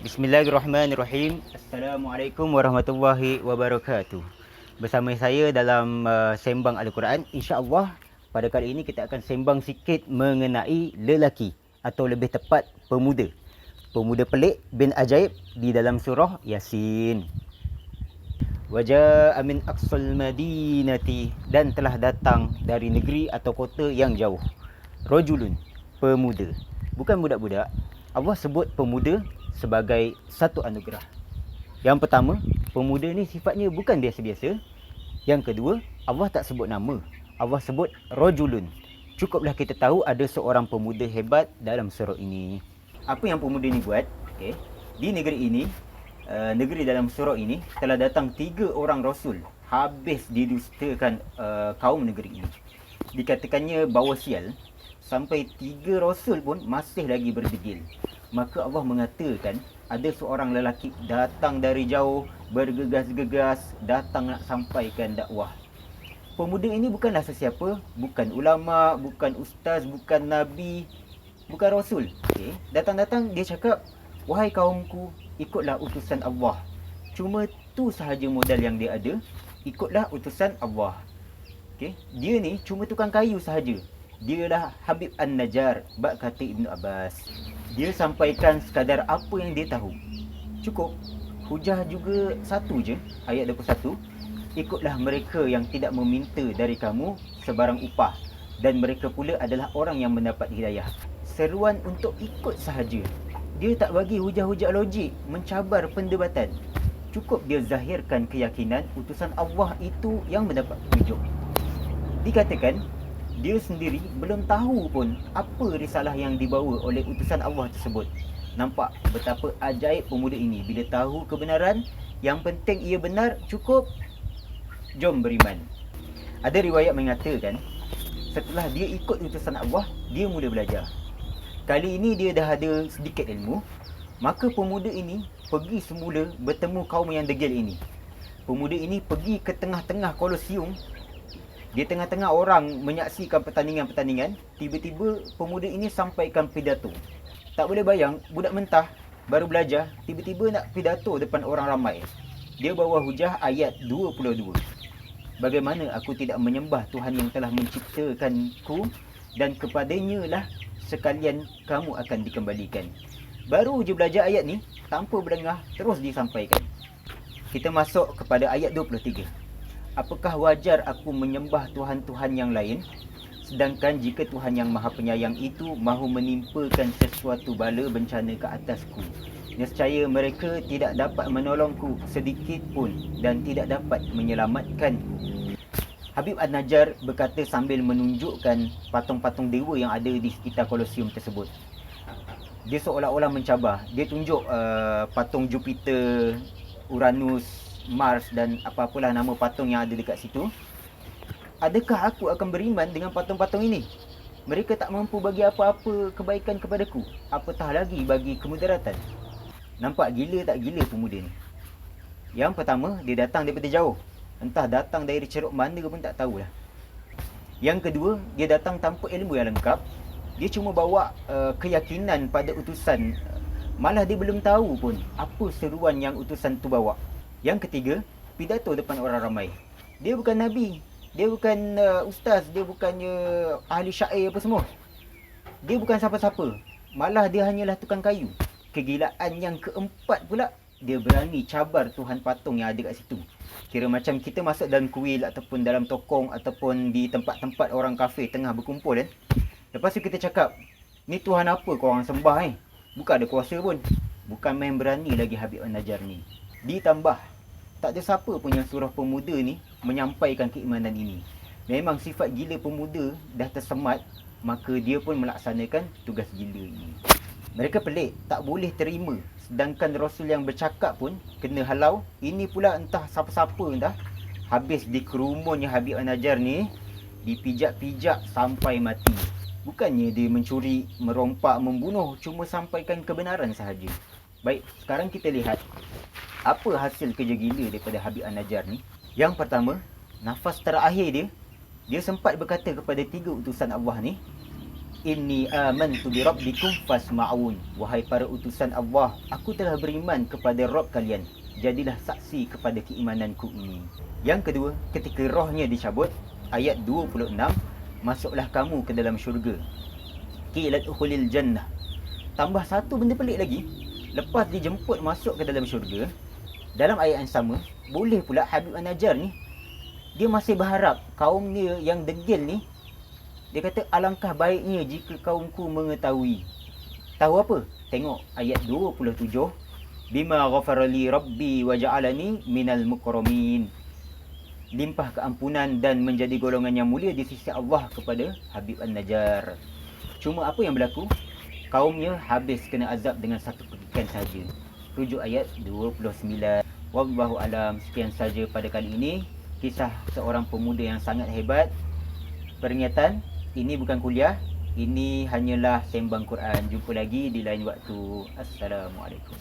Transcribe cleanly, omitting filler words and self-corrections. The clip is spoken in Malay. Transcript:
Bismillahirrahmanirrahim. Assalamualaikum warahmatullahi wabarakatuh. Bersama saya dalam sembang Al-Quran. InsyaAllah pada kali ini kita akan sembang sikit mengenai lelaki atau lebih tepat pemuda. Pemuda pelik bin ajaib di dalam surah Yasin. Waja'a min aqsal madinati, dan telah datang dari negeri atau kota yang jauh. Rajulun, pemuda. Bukan budak-budak. Allah sebut pemuda sebagai satu anugerah. Yang pertama, pemuda ni sifatnya bukan biasa-biasa. Yang kedua, Allah tak sebut nama. Allah sebut rajulun. Cukuplah kita tahu ada seorang pemuda hebat dalam surah ini. Apa yang pemuda ni buat? Okay. Di negeri ini, negeri dalam surah ini telah datang 3 orang rasul. Habis didustakan kaum negeri ini. Dikatakannya bawa sial. Sampai 3 rasul pun masih lagi berdegil. Maka Allah mengatakan ada seorang lelaki datang dari jauh, bergegas-gegas, datang nak sampaikan dakwah. Pemuda ini bukanlah sesiapa, bukan ulama, bukan ustaz, bukan nabi, bukan rasul. Okay. Datang-datang dia cakap, wahai kaumku, ikutlah utusan Allah. Cuma tu sahaja modal yang dia ada, ikutlah utusan Allah. Okay. Dia ni cuma tukang kayu sahaja. Dialah Habib An-Najjar, bab kata Ibnu Abbas. Dia sampaikan sekadar apa yang dia tahu. Cukup. Hujah juga satu je, ayat 21. Ikutlah mereka yang tidak meminta dari kamu sebarang upah, dan mereka pula adalah orang yang mendapat hidayah. Seruan untuk ikut sahaja. Dia tak bagi hujah-hujah logik, mencabar pendebatan. Cukup dia zahirkan keyakinan utusan Allah itu yang mendapat petunjuk. Dikatakan dia sendiri belum tahu pun apa risalah yang dibawa oleh utusan Allah tersebut. Nampak betapa ajaib pemuda ini. Bila tahu kebenaran, yang penting ia benar, cukup, jom beriman. Ada riwayat mengatakan, setelah dia ikut utusan Allah, dia mula belajar. Kali ini dia dah ada sedikit ilmu. Maka pemuda ini pergi semula bertemu kaum yang degil ini. Pemuda ini pergi ke tengah-tengah kolosium. Di tengah-tengah orang menyaksikan pertandingan-pertandingan, tiba-tiba pemuda ini sampaikan pidato. Tak boleh bayang, budak mentah, baru belajar, tiba-tiba nak pidato depan orang ramai. Dia bawa hujah ayat 22. Bagaimana aku tidak menyembah Tuhan yang telah menciptakanku, dan kepadanya lah sekalian kamu akan dikembalikan. Baru je belajar ayat ni, tanpa berdengar, terus disampaikan. Kita masuk kepada ayat 23. Apakah wajar aku menyembah Tuhan-Tuhan yang lain, sedangkan jika Tuhan yang Maha Penyayang itu mahu menimpakan sesuatu bala bencana ke atasku, nescaya mereka tidak dapat menolongku sedikit pun dan tidak dapat menyelamatkanku. Habib An-Najjar berkata sambil menunjukkan patung-patung dewa yang ada di sekitar kolosium tersebut. Dia seolah-olah mencabar. Dia tunjuk patung Jupiter, Uranus, Mars dan apa-apalah nama patung yang ada dekat situ. Adakah aku akan beriman dengan patung-patung ini? Mereka tak mampu bagi apa-apa kebaikan kepadaku, apatah lagi bagi kemudaratan. Nampak gila tak gila pemuda ni? Yang pertama, dia datang daripada jauh. Entah datang dari ceruk mana pun tak tahulah. Yang kedua, dia datang tanpa ilmu yang lengkap. Dia cuma bawa keyakinan pada utusan. Malah dia belum tahu pun apa seruan yang utusan tu bawa. Yang ketiga, pidato depan orang ramai. Dia bukan nabi, dia bukan ustaz, dia bukannya ahli syair apa semua. Dia bukan siapa-siapa. Malah dia hanyalah tukang kayu. Kegilaan yang keempat pula, dia berani cabar Tuhan patung yang ada kat situ. Kira macam kita masuk dalam kuil ataupun dalam tokong ataupun di tempat-tempat orang kafir tengah berkumpul kan. Lepas tu kita cakap, ni Tuhan apa korang sembah Bukan ada kuasa pun. Bukan main berani lagi Habib An-Najjar ni. Ditambah, tak ada siapa pun yang suruh pemuda ni menyampaikan keimanan ini. Memang sifat gila pemuda dah tersemat, maka dia pun melaksanakan tugas gila ini. Mereka pelik, tak boleh terima. Sedangkan Rasul yang bercakap pun kena halau. Ini pula entah siapa-siapa dah. Habis dikerumunnya Habib An-Najjar ni, dipijak-pijak sampai mati. Bukannya dia mencuri, merompak, membunuh, cuma sampaikan kebenaran sahaja. Baik, sekarang kita lihat apa hasil kerja gila daripada Habib An-Najjar ni. Yang pertama, nafas terakhir dia sempat berkata kepada 3 utusan Allah ni, Inni amantu bi rabbikum fasma'un. Wahai para utusan Allah, aku telah beriman kepada Rabb kalian. Jadilah saksi kepada keimananku ini. Yang kedua, ketika rohnya dicabut, ayat 26, masuklah kamu ke dalam syurga. Qilat ukhulil jannah. Tambah satu benda pelik lagi. Lepas dijemput masuk ke dalam syurga, dalam ayat yang sama, boleh pula Habib An-Najjar ni, dia masih berharap kaum dia yang degil ni, dia kata alangkah baiknya jika kaumku mengetahui. Tahu apa? Tengok ayat 27. Bima ghafarali rabbi wa ja'alani minal mukramin. Limpah keampunan dan menjadi golongan yang mulia di sisi Allah kepada Habib An-Najjar. Cuma apa yang berlaku? Kaumnya habis kena azab dengan satu petikan saja. Rujuk ayat 29. Wallahu alam. Sekian saja pada kali ini. Kisah seorang pemuda yang sangat hebat. Peringatan, ini bukan kuliah, ini hanyalah sembang Quran. Jumpa lagi di lain waktu. Assalamualaikum.